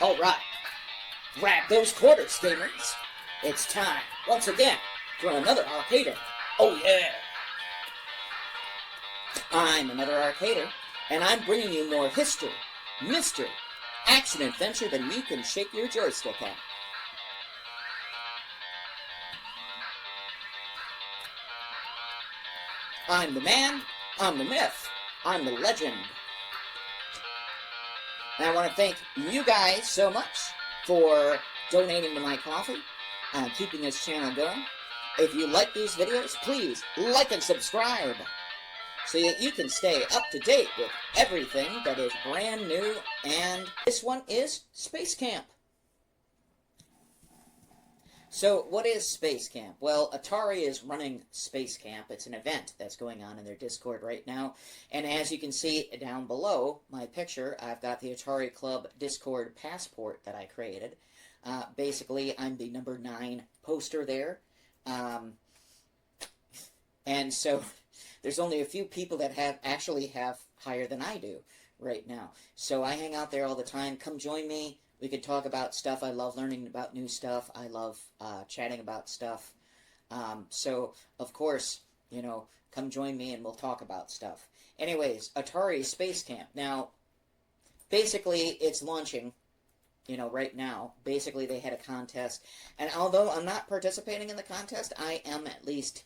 All right, grab those quarters, gamers. It's time, once again, for another arcader. Oh yeah! I'm another arcader, and I'm bringing you more history, mystery, action-adventure than you can shake your joystick at. I'm the man, I'm the myth, I'm the legend. And I want to thank you guys so much for donating to my coffee and keeping this channel going. If you like these videos, please like and subscribe so that you can stay up to date with everything that is brand new. And this one is Space Camp. So what is Space Camp? Well, Atari is running Space Camp. It's an event that's going on in their Discord right now. And as you can see down below my picture, I've got the Atari Club Discord passport that I created. Basically, I'm the number 9 poster there. And so there's only a few people that actually have higher than I do right now. So I hang out there all the time. Come join me. We could talk about stuff. I love learning about new stuff. I love chatting about stuff. So, of course, you know, come join me and we'll talk about stuff. Anyways, Atari Space Camp. Now, basically, it's launching, you know, right now. Basically, they had a contest. And although I'm not participating in the contest, I am at least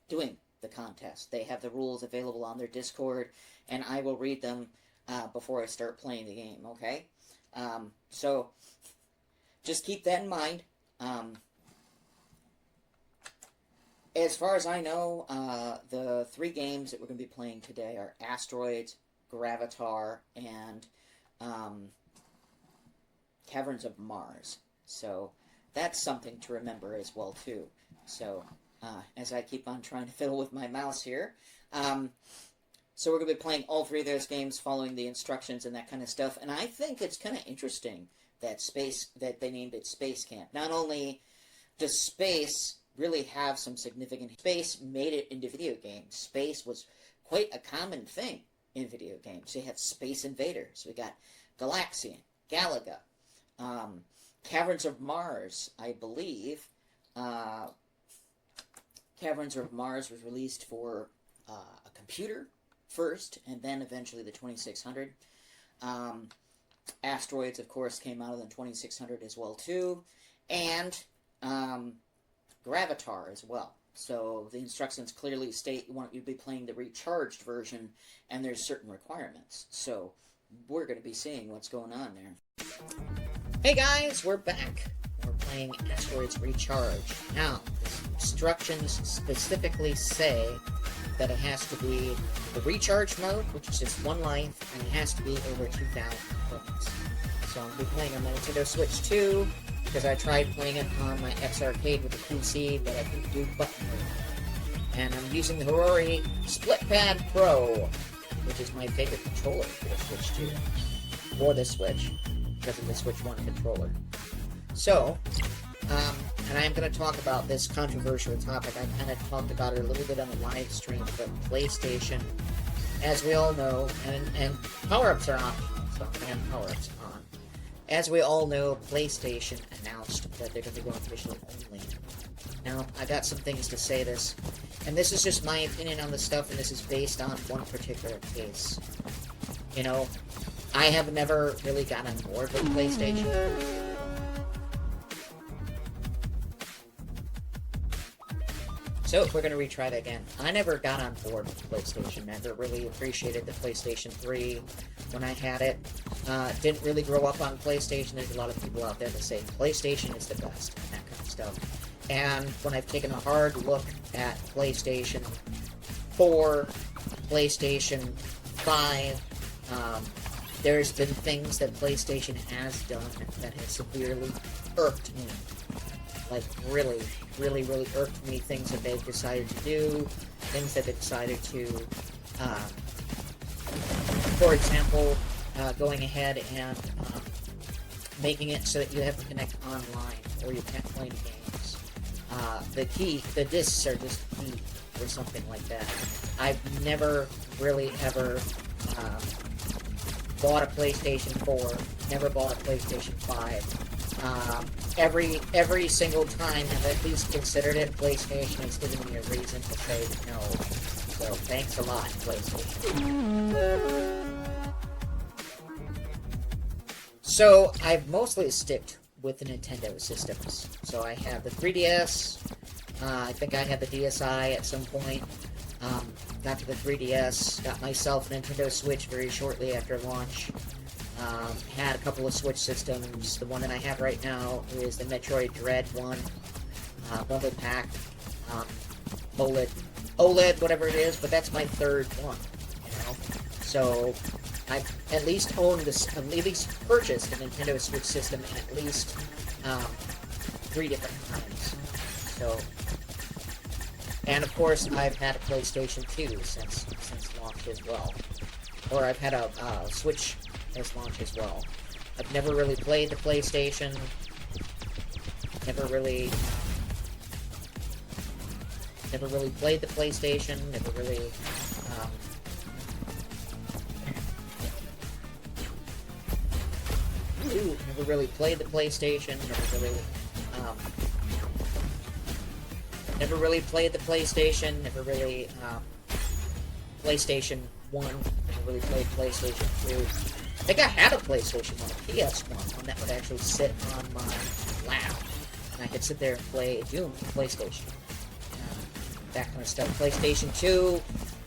doing the contest. They have the rules available on their Discord, and I will read them before I start playing the game, okay? So, just keep that in mind. As far as I know, the 3 games that we're going to be playing today are Asteroids, Gravatar, and Caverns of Mars. So, that's something to remember as well, too. So, as I keep on trying to fiddle with my mouse here. So we're going to be playing all 3 of those games, following the instructions and that kind of stuff. And I think it's kind of interesting that they named it Space Camp. Not only does space really have some significant... Space made it into video games. Space was quite a common thing in video games. You had Space Invaders. We got Galaxian, Galaga, Caverns of Mars, I believe. Caverns of Mars was released for a computer first, and then eventually the 2600. Asteroids, of course, came out of the 2600 as well, too. And Gravatar as well. So the instructions clearly state you want you to be playing the recharged version, and there's certain requirements. So we're going to be seeing what's going on there. Hey guys, we're back. We're playing Asteroids Recharge. Now, the instructions specifically say that it has to be the recharge mode, which is just 1 life, and it has to be over 2,000 points. So I'm going to be playing on my Nintendo Switch 2, because I tried playing it on my X-Arcade with the PC, but I couldn't do button mode. And I'm using the Horori SplitPad Pro, which is my favorite controller for the Switch 2. For the Switch, because of the Switch 1 controller. So, and I'm going to talk about this controversial topic. I kind of talked about it a little bit on the live stream, but PlayStation, as we all know, and power-ups are optional, so I'm going to have power-ups on. As we all know, PlayStation announced that they're going to be going digital only. Now, I got some things to say this, and this is just my opinion on the stuff, and this is based on one particular case. You know, I have never really gotten on board with PlayStation. So, we're going to retry that again. I never got on board with PlayStation. Never really appreciated the PlayStation 3 when I had it. Didn't really grow up on PlayStation. There's a lot of people out there that say PlayStation is the best and that kind of stuff. And when I've taken a hard look at PlayStation 4, PlayStation 5, there's been things that PlayStation has done that have severely irked me. Like, really, really, really irked me. Things that they've decided to do, things that they've decided to, for example, going ahead and making it so that you have to connect online, or you can't play any games. The discs are just key, or something like that. I've never really ever bought a PlayStation 4, never bought a PlayStation 5. Every single time I've at least considered it, PlayStation has given me a reason to say no. So thanks a lot, PlayStation. So I've mostly sticked with the Nintendo systems. So I have the 3DS. I think I had the DSi at some point. Got to the 3DS. Got myself a Nintendo Switch very shortly after launch. Had a couple of Switch systems. The one that I have right now is the Metroid Dread one. Bundle pack. OLED, whatever it is, but that's my third one, you know? So, I've at least owned this, at least purchased a Nintendo Switch system at least, 3 different times. So, and of course, I've had a PlayStation 2 since launch as well. Or I've had a, Switch as launch as well. I've never really played the PlayStation. Never really played the PlayStation, never really, never really played the PlayStation, never really played the PlayStation, PlayStation 1, never really played PlayStation 2. I think I had a PlayStation 1, a PS1, one that would actually sit on my lap, and I could sit there and play Doom on PlayStation. That kind of stuff. PlayStation 2,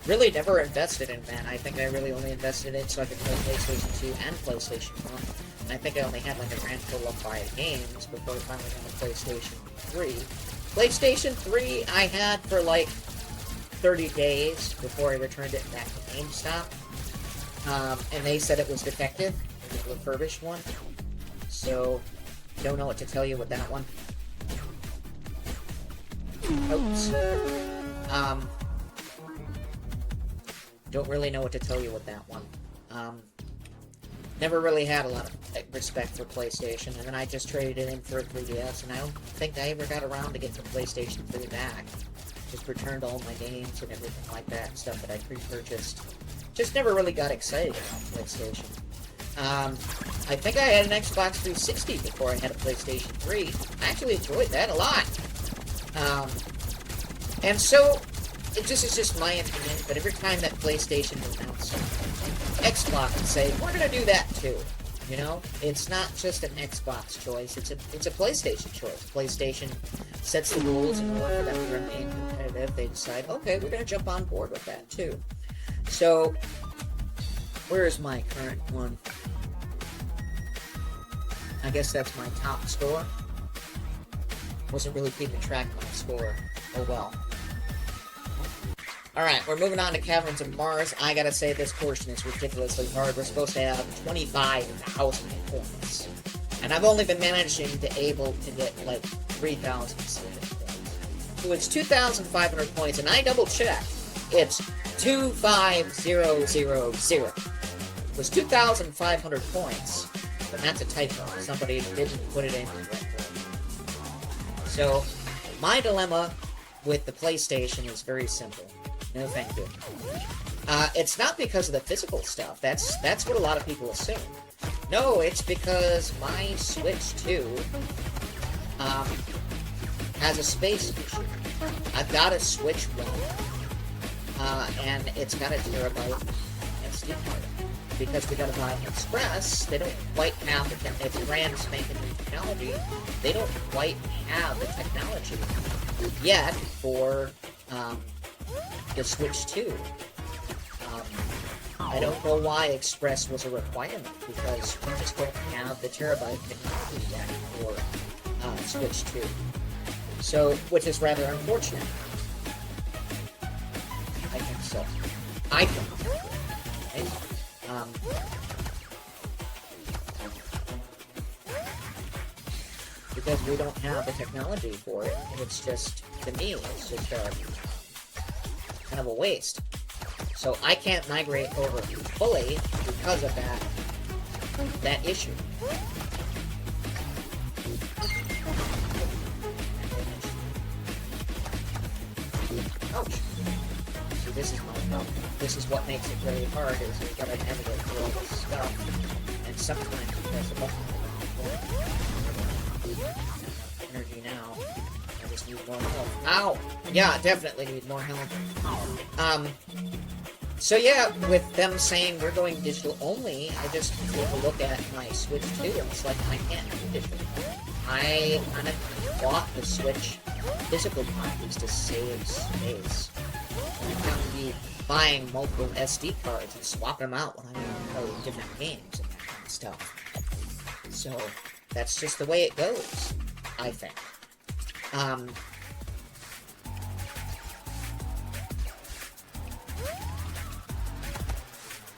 really never invested in, man. I think I really only invested in it so I could play PlayStation 2 and PlayStation 1. And I think I only had like a grand total of 5 games before I finally got a PlayStation 3. PlayStation 3 I had for like 30 days before I returned it back to GameStop. And they said it was defective. It was a refurbished one. So, don't know what to tell you with that one. Oops. Don't really know what to tell you with that one. Never really had a lot of respect for PlayStation, and then I just traded it in for a 3DS, and I don't think I ever got around to get the PlayStation 3 back. Just returned all my games and everything like that, stuff that I pre-purchased. Just never really got excited about PlayStation. I think I had an Xbox 360 before I had a PlayStation 3. I actually enjoyed that a lot. And so, it just is just my opinion, but every time that PlayStation announces something, Xbox would say, we're gonna do that too. You know? It's not just an Xbox choice, it's a PlayStation choice. PlayStation sets the rules in order for them to remain competitive. They decide, okay, we're gonna jump on board with that too. So, where is my current one? I guess that's my top score. Wasn't really keeping track of my score. Oh well. Alright, we're moving on to Caverns of Mars. I gotta say, this portion is ridiculously hard. We're supposed to have 25,000 points. And I've only been managing to get, like, 3,000 points. So it's 2,500 points, and I double-checked. It's 25000. It was 2,500 points, but that's a typo. Somebody didn't put it in correctly. So, my dilemma with the PlayStation is very simple. No thank you. It's not because of the physical stuff. That's what a lot of people assume. No, it's because my Switch 2 has a space issue. I've got a Switch 1, and it's got a terabyte SD card. Because we gotta buy Express, they don't quite have the it's brand spanking new technology. They don't quite have the technology yet for the Switch 2. I don't know why Express was a requirement, because we just don't have the terabyte technology yet for Switch 2. So, which is rather unfortunate. I think so. I think so. Right? Because we don't have the technology for it, and it's just, to me, it's just kind of a waste. So I can't migrate over fully because of that issue. Ouch. this is my problem. This is what makes it really hard, is you gotta navigate through all this stuff. And sometimes you press a button energy now. I just need more health. Ow! Yeah, definitely need more health. So yeah, with them saying we're going digital only, I just take a look at my Switch 2, and it's like, I can't do digital. I kind of bought the Switch physical copies to save space. I'm going to be buying multiple SD cards and swapping them out when I want to play different games and that kind of stuff. So, that's just the way it goes, I think.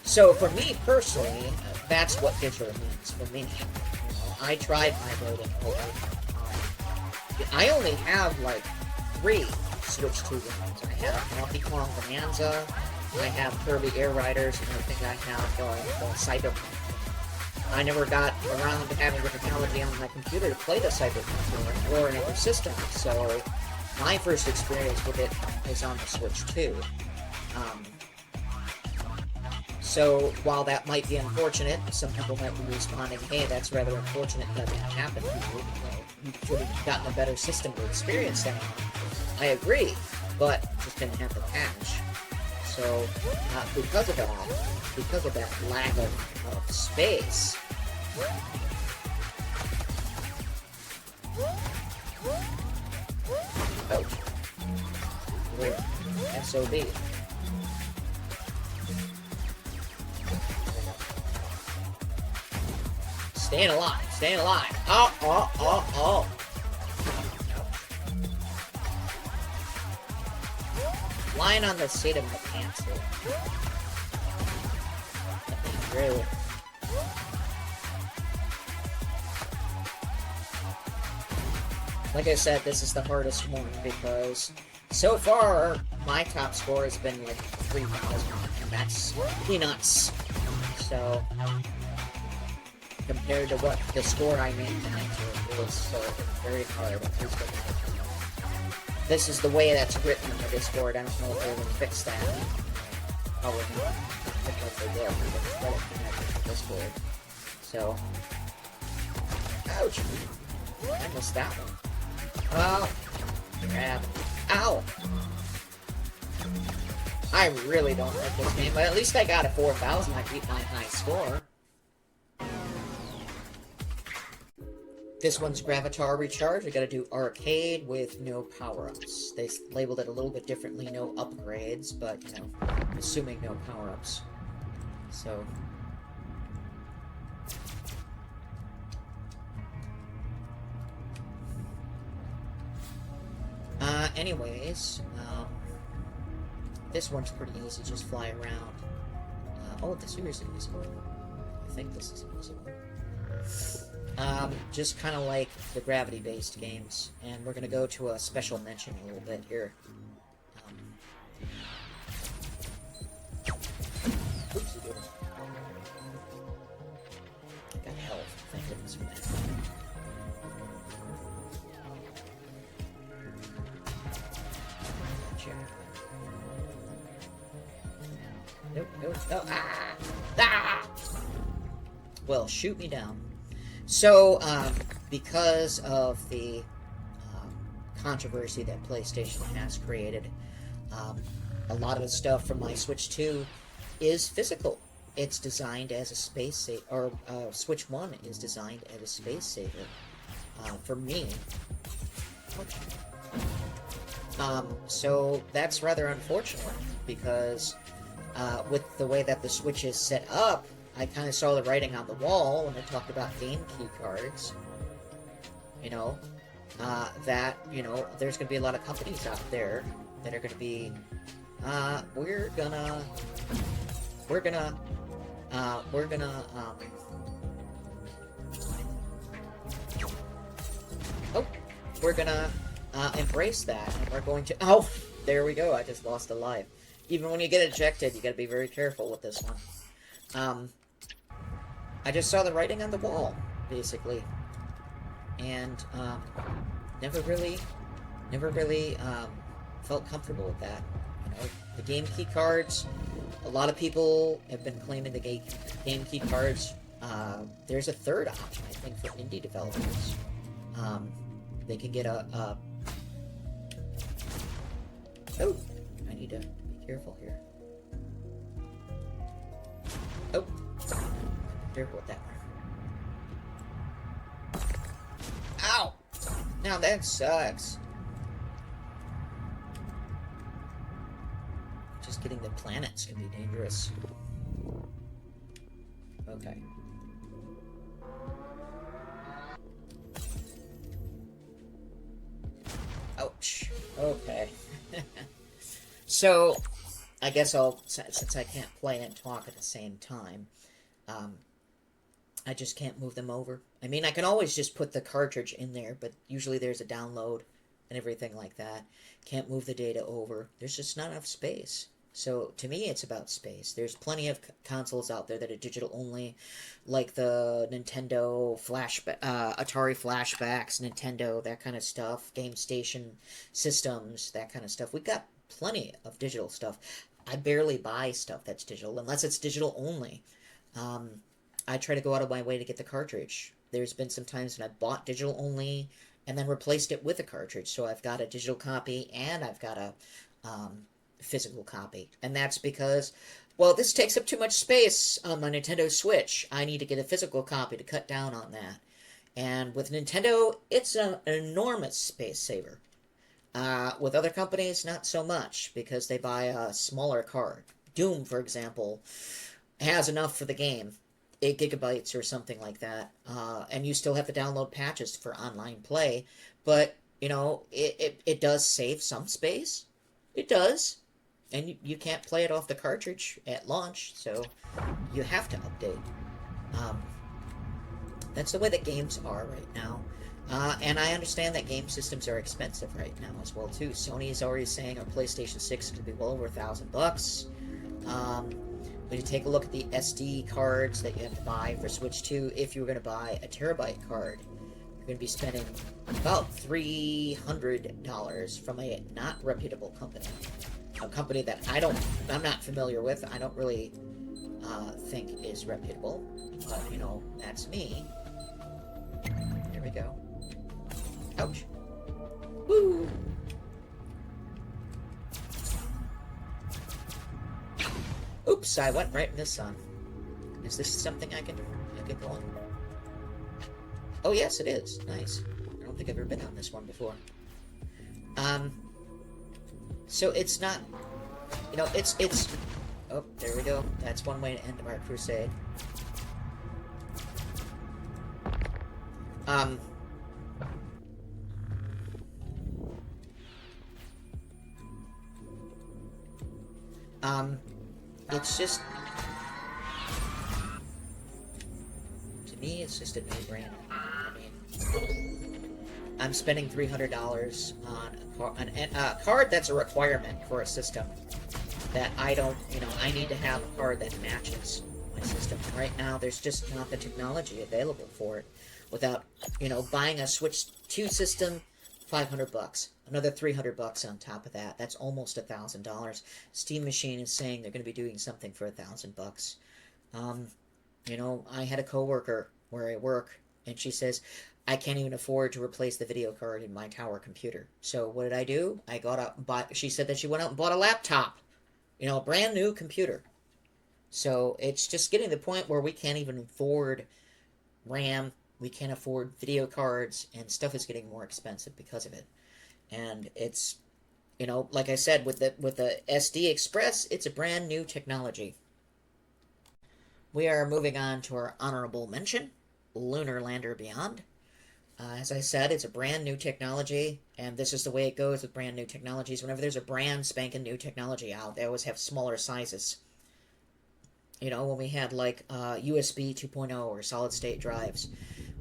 So for me personally, that's what digital means for me. You know, I tried migrating over. I only have like 3 Switch 2 games. I have Donkey Kong Bonanza, I have Kirby Air Riders, and I think I have the Cyberpunk. I never got around to having the technology on my computer to play the Cyberpunk or another system, so my first experience with it is on the Switch 2. So, while that might be unfortunate, some people might be responding, hey, that's rather unfortunate that that happened to you. You could have gotten a better system to experience that. I agree, but just didn't have the patch. So, because of that lack of space, ouch. Weird. SOB. Staying alive, staying alive. Oh. Lying on the seat of my pants here. Really. Like I said, this is the hardest one because so far my top score has been like 3,000, and that's peanuts. So compared to what the score I made tonight, it was very hard. This is the way that's written in the Discord. I don't know if they're going to fix that. Probably not. I think they will, because it's better connected to Discord. So, ouch! I missed that one. Oh, crap. Ow! I really don't like this game, but at least I got a 4,000. I beat my high score. This one's Gravatar Recharge. I gotta do arcade with no power-ups. They labeled it a little bit differently, no upgrades, but, you know, assuming no power-ups. So. Anyways, this one's pretty easy, just fly around. Oh, this here's an easy one. I think this is an easy one. Just kind of like the gravity-based games, and we're gonna go to a special mention a little bit here. Oopsie doodle. Got health. Thank goodness for that. Nope. Oh, ah! Well, shoot me down. So, because of the controversy that PlayStation has created, a lot of the stuff from my Switch 2 is physical. It's designed as a space saver, or Switch 1 is designed as a space saver for me. So that's rather unfortunate, because with the way that the Switch is set up, I kind of saw the writing on the wall when they talked about game key cards. You know, that, you know, there's going to be a lot of companies out there that are going to be, we're gonna embrace that, and we're going to, oh, there we go, I just lost a life. Even when you get ejected, you gotta be very careful with this one. I just saw the writing on the wall, basically, and never really felt comfortable with that. You know, the game key cards. A lot of people have been claiming the game key cards. There's a third option, I think, for indie developers. They can get a oh, I need to be careful here. Oh, be careful with that one. Ow! Now that sucks. Just getting the planets can be dangerous. Okay. Ouch. Okay. So, I guess since I can't play and talk at the same time, I just can't move them over. I mean, I can always just put the cartridge in there, but usually there's a download and everything like that. Can't move the data over. There's just not enough space. So, to me, it's about space. There's plenty of consoles out there that are digital only, like the Nintendo Atari flashbacks, Nintendo, that kind of stuff, Game Station systems, that kind of stuff. We've got plenty of digital stuff. I barely buy stuff that's digital, unless it's digital only. I try to go out of my way to get the cartridge. There's been some times when I bought digital only, and then replaced it with a cartridge. So I've got a digital copy, and I've got a physical copy, and that's because, well, this takes up too much space on my Nintendo Switch. I need to get a physical copy to cut down on that. And with Nintendo, it's an enormous space saver. With other companies, not so much, because they buy a smaller card. Doom, for example, has enough for the game, 8 gigabytes or something like that, and you still have to download patches for online play, but, you know, it does save some space. It does. And you can't play it off the cartridge at launch, so you have to update. That's the way that games are right now. And I understand that game systems are expensive right now as well, too. Sony is already saying our PlayStation 6 could be well over $1,000. When you take a look at the SD cards that you have to buy for Switch 2, if you were going to buy a terabyte card, you're going to be spending about $300 from a not reputable company. A company that I'm not familiar with, I don't really think is reputable, but, you know, that's me. There we go. Ouch. Woo! Oops, I went right in the sun. Is this something I can go on? Oh, yes, it is. Nice. I don't think I've ever been on this one before. So it's not, you know, it's, oh, there we go. That's one way to end our crusade. It's just, to me, it's just a no-brainer. I mean, I'm spending $300 on a card that's a requirement for a system that I don't, you know, I need to have a card that matches my system. Right now, there's just not the technology available for it. Without, you know, buying a Switch 2 system, $500. Another $300 on top of that. That's almost $1,000. Steam Machine is saying they're going to be doing something for $1,000. You know, I had a coworker where I work, and she says, I can't even afford to replace the video card in my tower computer. So what did I do? I got out and bought, she said that she went out and bought a laptop. You know, a brand new computer. So it's just getting to the point where we can't even afford RAM. We can't afford video cards, and stuff is getting more expensive because of it. And it's, you know, like I said, with the SD Express, it's a brand new technology. We are moving on to our honorable mention, Lunar Lander Beyond. As I said, it's a brand new technology, and this is the way it goes with brand new technologies. Whenever there's a brand spanking new technology out, they always have smaller sizes. You know, when we had like USB 2.0 or solid-state drives,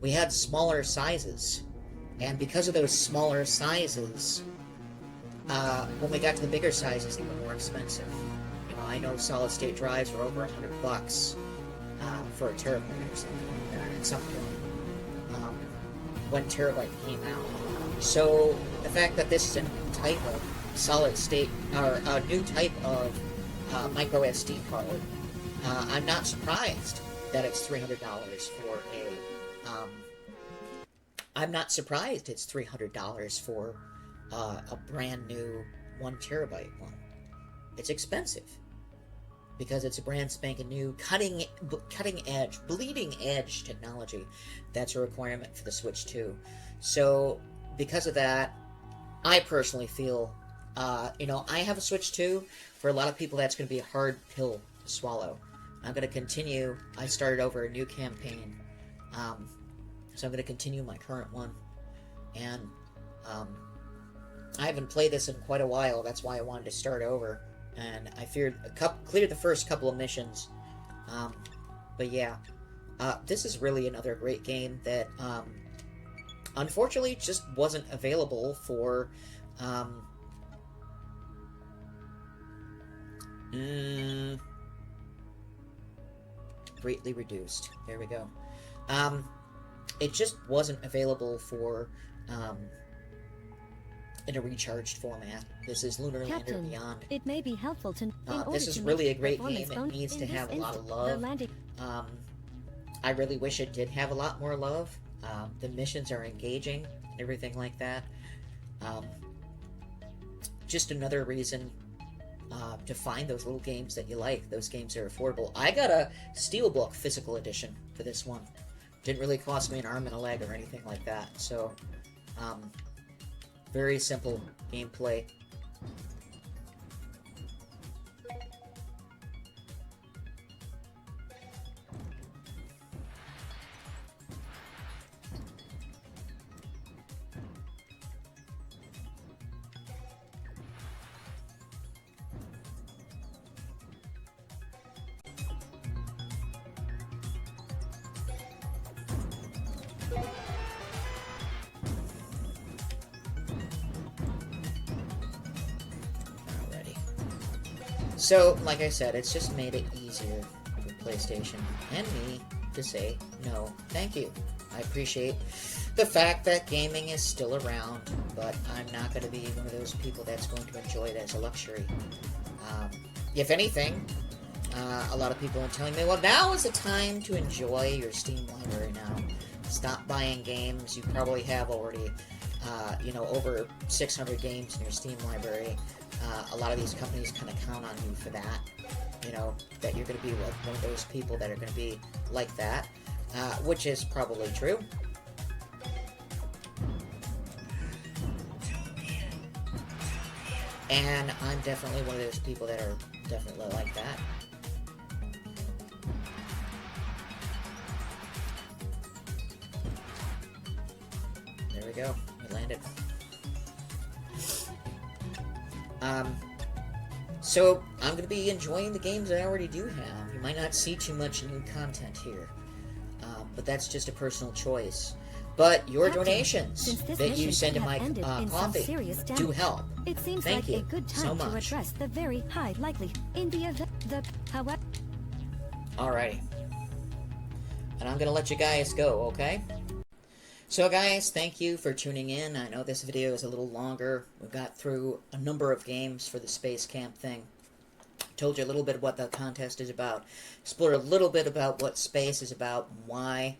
we had smaller sizes. And because of those smaller sizes, when we got to the bigger sizes, they were more expensive. You know, I know solid-state drives were over $100 for a terabyte or something like that at some point when terabyte came out. So the fact that this is a type of solid state, or a new type of micro SD card. I'm not surprised that it's $300 for a. I'm not surprised it's $300 for a brand new 1 TB one. It's expensive because it's a brand spanking new, cutting edge, bleeding edge technology. That's a requirement for the Switch 2. So because of that, I personally feel, I have a Switch 2. For a lot of people, that's going to be a hard pill to swallow. I'm going to continue. I started over a new campaign. So I'm going to continue my current one. And I haven't played this in quite a while. That's why I wanted to start over. And I feared cleared the first couple of missions. But yeah, this is really another great game that unfortunately just wasn't available for greatly reduced. There we go. It just wasn't available for in a recharged format. This is Lunar Lander Beyond. It may be helpful to. This is really a great game. It needs to have a lot of love. I really wish it did have a lot more love. The missions are engaging and everything like that. Just another reason to find those little games that you like. Those games are affordable. I got a Steelbook physical edition for this one. Didn't really cost me an arm and a leg or anything like that. So, very simple gameplay. So, like I said, it's just made it easier for PlayStation and me to say, no, thank you. I appreciate the fact that gaming is still around, but I'm not going to be one of those people that's going to enjoy it as a luxury. If anything, a lot of people are telling me, well, now is the time to enjoy your Steam library now. Stop buying games. You probably have already, over 600 games in your Steam library. A lot of these companies kind of count on you for that, that you're going to be one of those people that are going to be like that, which is probably true. And I'm definitely one of those people that are definitely like that. There we go. We landed. So, I'm going to be enjoying the games I already do have. You might not see too much new content here, but that's just a personal choice. But your donations that you send to my coffee do help. It seems Thank like you a good so time to much. address the very high likely in the event however. Alrighty. And I'm going to let you guys go, okay? So guys, thank you for tuning in. I know this video is a little longer. We got through a number of games for the Space Camp thing. Told you a little bit what the contest is about. Explored a little bit about what space is about and why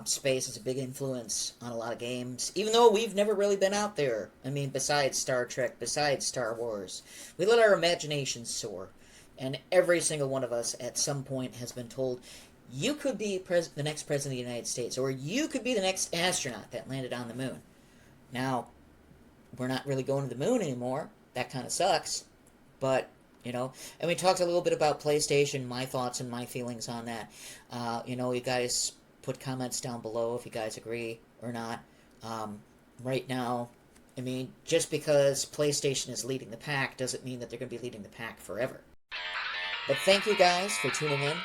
space is a big influence on a lot of games. Even though we've never really been out there. I mean, besides Star Trek, besides Star Wars. We let our imaginations soar. And every single one of us at some point has been told, you could be the next president of the United States, or you could be the next astronaut that landed on the moon. Now, we're not really going to the moon anymore. That kind of sucks. But, and we talked a little bit about PlayStation, my thoughts and my feelings on that. You guys put comments down below if you guys agree or not. Right now, I mean, just because PlayStation is leading the pack doesn't mean that they're going to be leading the pack forever. But thank you guys for tuning in.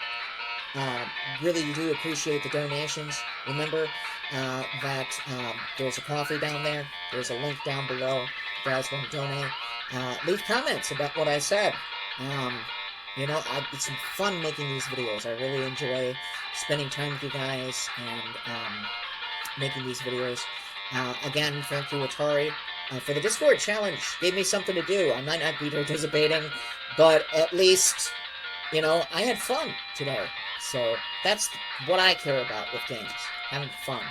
Really do appreciate the donations. Remember that there's a coffee down there. There's a link down below. If you guys want to donate, leave comments about what I said. It's fun making these videos. I really enjoy spending time with you guys and making these videos. Again, thank you, Atari. for the Discord challenge. Gave me something to do. I might not be participating, but at least, you know, I had fun today. So that's what I care about with games. Having fun.